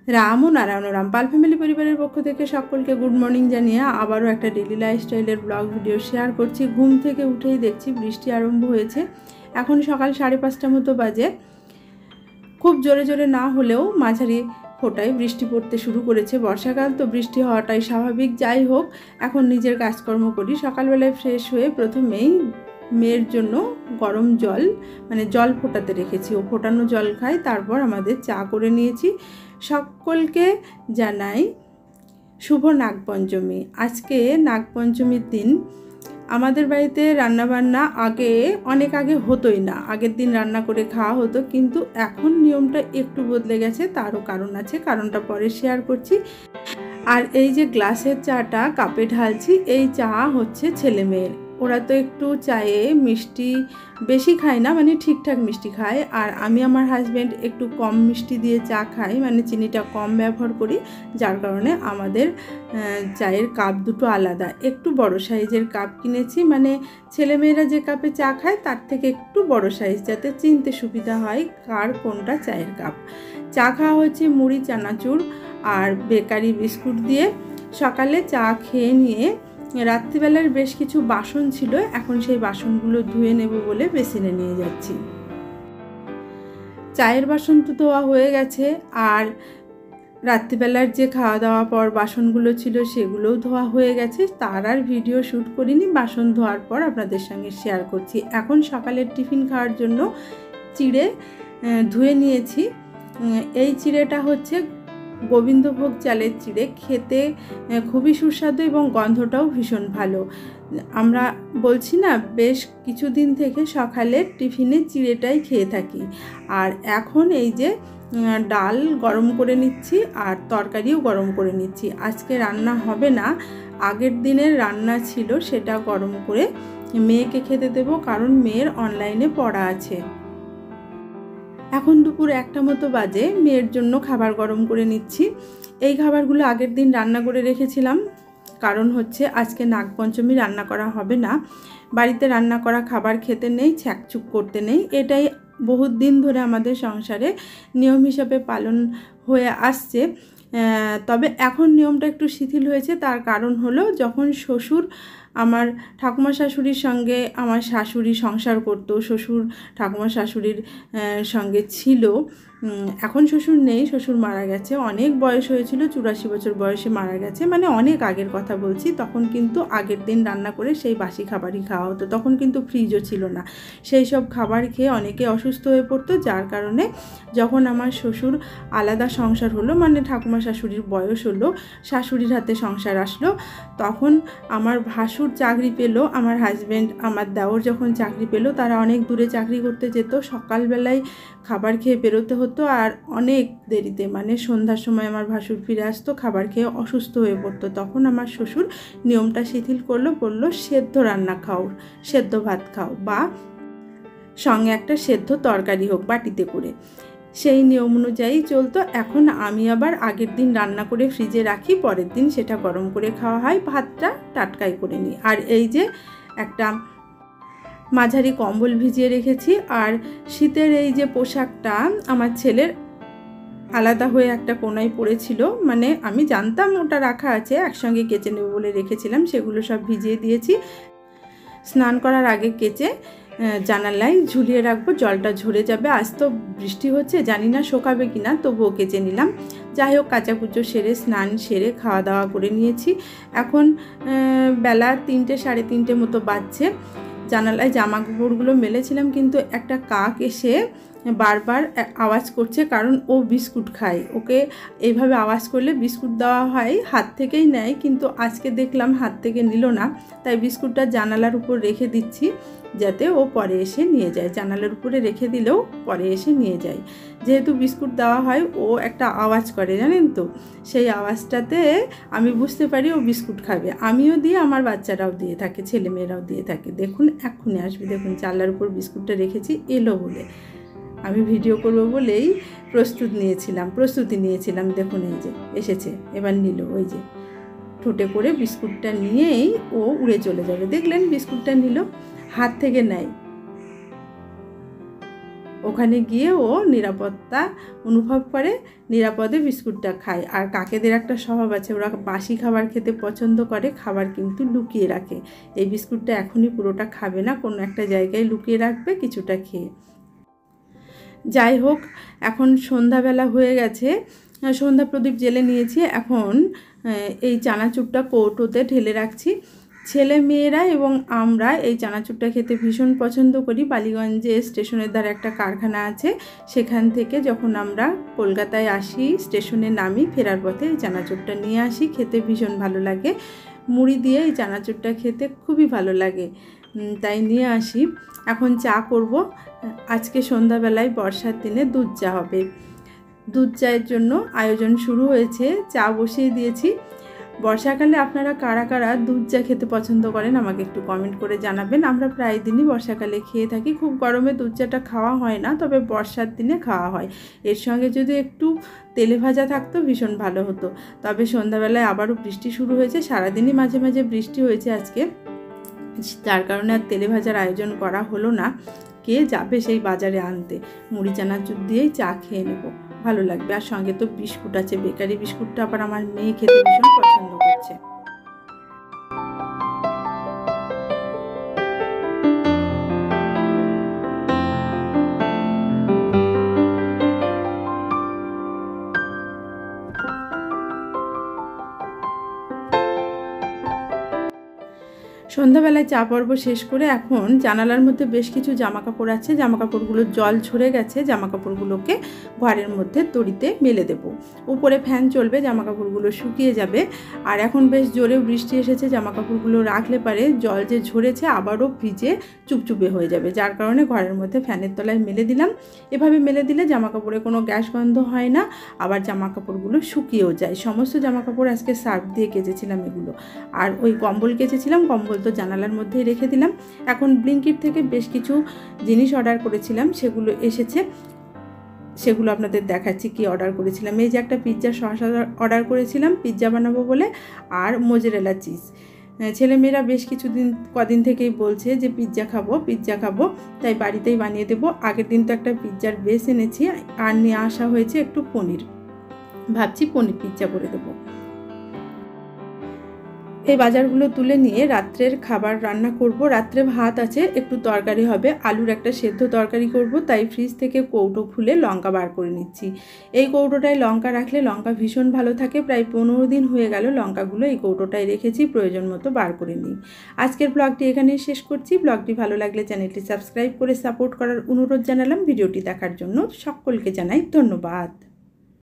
রাম ও নারায়ণ রাম পাল family পরিবারের পক্ষ থেকে সকলকে গুড মর্নিং জানিয়ে আবারও একটা ডেলি লাইফস্টাইলের ব্লগ ভিডিও শেয়ার করছি। ঘুম থেকে উঠেই দেখছি বৃষ্টি আরম্ভ হয়েছে। এখন সকাল 5:30 মতো বাজে। খুব জোরে জোরে না হলেও মাঝারি ফোঁটায় বৃষ্টি পড়তে শুরু করেছে। বর্ষাকাল তো বৃষ্টি হওয়াটাই স্বাভাবিক। যাই হোক, এখন নিজের কাজকর্ম করি। সকালবেলায় ফ্রেশ হয়ে প্রথমেই মেয়ের জন্য গরম জল জল ফোটাতে রেখেছি, ও ফোটানো জল খাই। তারপর আমাদের চা করে নিয়েছি। সকলকে জানাই শুভ নাগপঞ্চমী। আজকে নাগপঞ্চমীর দিন। আমাদের বাড়িতে রান্নাবান্না অনেক আগে হতোই না। আগের দিন রান্না করে খাওয়া হতো, কিন্তু এখন নিয়মটা একটু বদলে গেছে। তারও কারণ আছে, কারণটা পরে শেয়ার করছি। আর এই যে গ্লাসের চাটা কাপে ঢালছি, এই চা হচ্ছে ছেলে মেয়ের। ওরা তো একটু চায়ে মিষ্টি বেশি খায় না, ঠিকঠাক মিষ্টি খায়। আর আমি আমার হাজব্যান্ড একটু কম মিষ্টি দিয়ে চা খাই, চিনিটা কম ব্যবহার করি। যার কারণে আমাদের চায়ের কাপ দুটো আলাদা। একটু বড় সাইজের কাপ কিনেছি, ছেলেমেয়েরা যে কাপে চা খায় তার থেকে একটু বড় সাইজ, যাতে চিনতে সুবিধা হয় কার কোনটা চায়ের কাপ। চা খাওয়া হচ্ছে মুড়ি, চানাচুর আর বেকারি বিস্কুট দিয়ে। সকালে চা খেয়ে নিয়ে রাত্রিবেলার বেশ কিছু বাসন ছিল, এখন সেই বাসনগুলো ধুয়ে নেব বলে বেসিনে নিয়ে যাচ্ছি। চায়ের বাসন তো ধোয়া হয়ে গেছে, আর রাত্রিবেলার যে খাওয়া দাওয়া পর বাসনগুলো ছিল সেগুলোও ধোয়া হয়ে গেছে। তার আর ভিডিও শ্যুট করিনি। বাসন ধোয়ার পর আপনাদের সঙ্গে শেয়ার করছি। এখন সকালের টিফিন খাওয়ার জন্য চিড়ে ধুয়ে নিয়েছি। এই চিড়েটা হচ্ছে গোবিন্দভোগ চালের চিড়ে। খেতে খুবই সুস্বাদু এবং গন্ধটাও ভীষণ ভালো। আমরা বলছি না, বেশ কিছুদিন থেকে সকালের টিফিনে চিড়েটাই খেয়ে থাকি। আর এখন এই যে ডাল গরম করে নিচ্ছি আর তরকারিও গরম করে নিচ্ছি। আজকে রান্না হবে না, আগের দিনের রান্না ছিল, সেটা গরম করে মেয়েকে খেতে দেব, কারণ মেয়ের অনলাইনে পড়া আছে। এখন দুপুর 1টা মতো বাজে। মেয়ের জন্য খাবার গরম করে নিচ্ছি। এই খাবারগুলো আগের দিন রান্না করে রেখেছিলাম, কারণ হচ্ছে আজকে নাগপঞ্চমী রান্না করা হবে না। বাড়িতে রান্না করা খাবার খেতে নেই, ছ্যাঁকচুক করতে নেই। এটাই বহুত দিন ধরে আমাদের সংসারে নিয়ম হিসাবে পালন হয়ে আসছে। তবে এখন নিয়মটা একটু শিথিল হয়েছে। তার কারণ হলো, যখন শ্বশুর আমার ঠাকুমা শাশুড়ির সঙ্গে আমার শাশুড়ি সংসার করত, শ্বশুর ঠাকুমা শাশুড়ির সঙ্গে ছিল। এখন শ্বশুর নেই, শ্বশুর মারা গেছে। অনেক বয়স হয়েছিল, 84 বছর বয়সে মারা গেছে। অনেক আগের কথা বলছি। তখন কিন্তু আগের দিন রান্না করে সেই বাসি খাবারই খাওয়া হতো। তখন কিন্তু ফ্রিজও ছিল না। সেই সব খাবার খেয়ে অনেকে অসুস্থ হয়ে পড়তো। যার কারণে যখন আমার শ্বশুর আলাদা সংসার হলো, ঠাকুমা শাশুড়ির বয়স হলো, শাশুড়ির হাতে সংসার আসলো, তখন আমার ভাসুর চাকরি পেল। আমার হাজব্যান্ড, আমার দেওর যখন চাকরি পেল, তারা অনেক দূরে চাকরি করতে যেত। সকালবেলায় খাবার খেয়ে বেরোতে হতো, আর অনেক দেরিতে সন্ধ্যার সময় আমার ভাসুর ফিরে আসতো, খাবার খেয়ে অসুস্থ হয়ে পড়তো। তখন আমার শ্বশুর নিয়মটা শিথিল করলো, বললো সেদ্ধ রান্না খাও, সেদ্ধ ভাত খাও, বা সঙ্গে একটা সেদ্ধ তরকারি হোক বাটিতে করে। সেই নিয়ম অনুযায়ী চলতো। এখন আমি আবার আগের দিন রান্না করে ফ্রিজে রাখি, পরের দিন সেটা গরম করে খাওয়া হয়। ভাতটা টাটকাই করে নিই। আর এই যে একটা মাঝারি কম্বল ভিজিয়ে রেখেছি। আর শীতের এই যে পোশাকটা আমার ছেলের আলাদা হয়ে একটা কোনায় পড়েছিল, আমি জানতাম ওটা রাখা আছে, একসঙ্গে কেচে নেব বলে রেখেছিলাম। সেগুলো সব ভিজিয়ে দিয়েছি। স্নান করার আগে কেচে জানালায় ঝুলিয়ে রাখবো, জলটা ঝরে যাবে। আজ তো বৃষ্টি হচ্ছে, জানি না শোকাবে কিনা, তবুও কেচে নিলাম। যাই হোক, কাচাকুচো সেরে স্নান সেরে খাওয়া দাওয়া করে নিয়েছি। এখন বেলা 3টে 3:30 মতো বাজছে। জানালায় জামা কাপড়গুলো মেলেছিলাম, কিন্তু একটা কাক এসে বারবার আওয়াজ করছে, কারণ ও বিস্কুট খায়। ওকে এইভাবে আওয়াজ করলে বিস্কুট দেওয়া হয়, হাত থেকেই নেয়, কিন্তু আজকে দেখলাম হাত থেকে নিল না। তাই বিস্কুটটা জানালার উপর রেখে দিচ্ছি, যাতে ও পরে এসে নিয়ে যায়। জানালার উপরে রেখে দিলেও পরে এসে নিয়ে যায়। যেহেতু বিস্কুট দেওয়া হয়, ও একটা আওয়াজ করে, জানেন তো। সেই আওয়াজটাতে আমি বুঝতে পারি ও বিস্কুট খাবে। আমিও দিয়ে, আমার বাচ্চারাও দিয়ে থাকে, ছেলেমেয়েরাও দিয়ে থাকে। দেখুন, এক্ষুনি আসবে। দেখুন, জানলার উপর বিস্কুটটা রেখেছি, এলো বলে। আমি ভিডিও করব বলেই প্রস্তুতি নিয়েছিলাম। দেখুন, এই যে এসেছে, এবার নিল। ওই যে ঠোঁটে করে বিস্কুটটা নিয়েই ও উড়ে চলে যাবে। দেখলেন, বিস্কুটটা নিল, হাত থেকে নেয়। ওখানে গিয়ে ও নিরাপত্তা অনুভব করে, নিরাপদে বিস্কুটটা খায়। আর কাকেদের একটা স্বভাব আছে, ওরা বাসি খাবার খেতে পছন্দ করে, খাবার কিন্তু লুকিয়ে রাখে। এই বিস্কুটটা এখনই পুরোটা খাবে না, কোনো একটা জায়গায় লুকিয়ে রাখবে কিছুটা খেয়ে। যাই হোক, এখন সন্ধ্যাবেলা হয়ে গেছে, সন্ধ্যা প্রদীপ জেলে নিয়েছি। এখন এই চানাচুরটা কৌটোতে ঢেলে রাখছি। ছেলে মেয়েরা এবং আমরা এই চানাচুরটা খেতে ভীষণ পছন্দ করি। বালিগঞ্জে স্টেশনের ধারে একটা কারখানা আছে, সেখান থেকে যখন আমরা কলকাতায় আসি স্টেশনে নামি, ফেরার পথে এই চানাচুরটা নিয়ে আসি। খেতে ভীষণ ভালো লাগে, মুড়ি দিয়ে এই চানাচুরটা খেতে খুবই ভালো লাগে, তাই নিয়ে আসি। এখন চা করব। আজকে সন্ধ্যাবেলায় বর্ষার দিনে দুধ চা হবে। দুধ চায়ের জন্য আয়োজন শুরু হয়েছে, চা বসিয়ে দিয়েছি। বর্ষাকালে আপনারা কারা কারা দুধ চা খেতে পছন্দ করেন আমাকে একটু কমেন্ট করে জানাবেন। আমরা প্রায় দিনই বর্ষাকালে খেয়ে থাকি। খুব গরমে দুধ চাটা খাওয়া হয় না, তবে বর্ষার দিনে খাওয়া হয়। এর সঙ্গে যদি একটু তেলে ভাজা থাকতো ভীষণ ভালো হতো। তবে সন্ধ্যাবেলায় আবারও বৃষ্টি শুরু হয়েছে, সারাদিনই মাঝে মাঝে বৃষ্টি হয়েছে আজকে, যার কারণে আর তেলে ভাজার আয়োজন করা হলো না। কে যাবে সেই বাজারে আনতে? মুড়ি চানাচুর দিয়েই চা খেয়ে নেব, ভালো লাগবে। আর সঙ্গে তো বিস্কুট আছে, বেকারি বিস্কুটটা আবার আমার মেয়ে খেতে ভীষণ পছন্দ করছে। সন্ধ্যাবেলায় চা পর্ব শেষ করে এখন জানালার মধ্যে বেশ কিছু জামাকাপড় আছে, জামাকাপড়গুলোর জল ঝরে গেছে। জামাকাপড়গুলোকে ঘরের মধ্যে দড়িতে মেলে দেব। উপরে ফ্যান চলবে, জামাকাপড়গুলো শুকিয়ে যাবে। আর এখন বেশ জোরে বৃষ্টি এসেছে, জামাকাপড়গুলো রাখলে পারে জল যে ঝরেছে আবারও ভিজে চুপচুপে হয়ে যাবে, যার কারণে ঘরের মধ্যে ফ্যানের তলায় মেলে দিলাম। এভাবে মেলে দিলে জামাকাপড়ে কোনো গ্যাস গন্ধ হয় না, আবার জামাকাপড়গুলো শুকিয়েও যায়। সমস্ত জামাকাপড় আজকে সার্ফ দিয়ে কেচেছিলাম এগুলো। আর ওই কম্বল কেচেছিলাম, কম্বল তো জানালার মধ্যেই রেখে দিলাম। এখন ব্লিঙ্কিট থেকে বেশ কিছু জিনিস অর্ডার করেছিলাম, সেগুলো এসেছে, সেগুলো আপনাদের দেখাচ্ছি কি অর্ডার করেছিলাম। এই যে একটা পিৎজা সস অর্ডার করেছিলাম পিৎজা বানাবো বলে, আর মোজারেলা চিজ। ছেলেমেয়েরা বেশ কদিন থেকেই বলছে যে পিৎজা খাবো, তাই বাড়িতেই বানিয়ে দেবো। আগের দিন তো একটা পিৎজার বেস এনেছি, আর নিয়ে আসা হয়েছে একটু পনির, ভাবছি পনির পিৎজা করে দেবো। এই বাজারগুলো তুলে নিয়ে রাত্রের খাবার রান্না করব। রাত্রে ভাত আছে, একটু তরকারি হবে, আলুর একটা সেদ্ধ তরকারি করব, তাই ফ্রিজ থেকে কৌটো খুলে লঙ্কা বার করে নিচ্ছি। এই কৌটোটায় লঙ্কা রাখলে লঙ্কা ভীষণ ভালো থাকে। প্রায় 15 দিন হয়ে গেল লঙ্কাগুলো এই কৌটোটায় রেখেছি, প্রয়োজন মতো বার করে নিই। আজকের ব্লগটি এখানেই শেষ করছি। ব্লগটি ভালো লাগলে চ্যানেলটি সাবস্ক্রাইব করে সাপোর্ট করার অনুরোধ জানালাম। ভিডিওটি দেখার জন্য সকলকে জানাই ধন্যবাদ।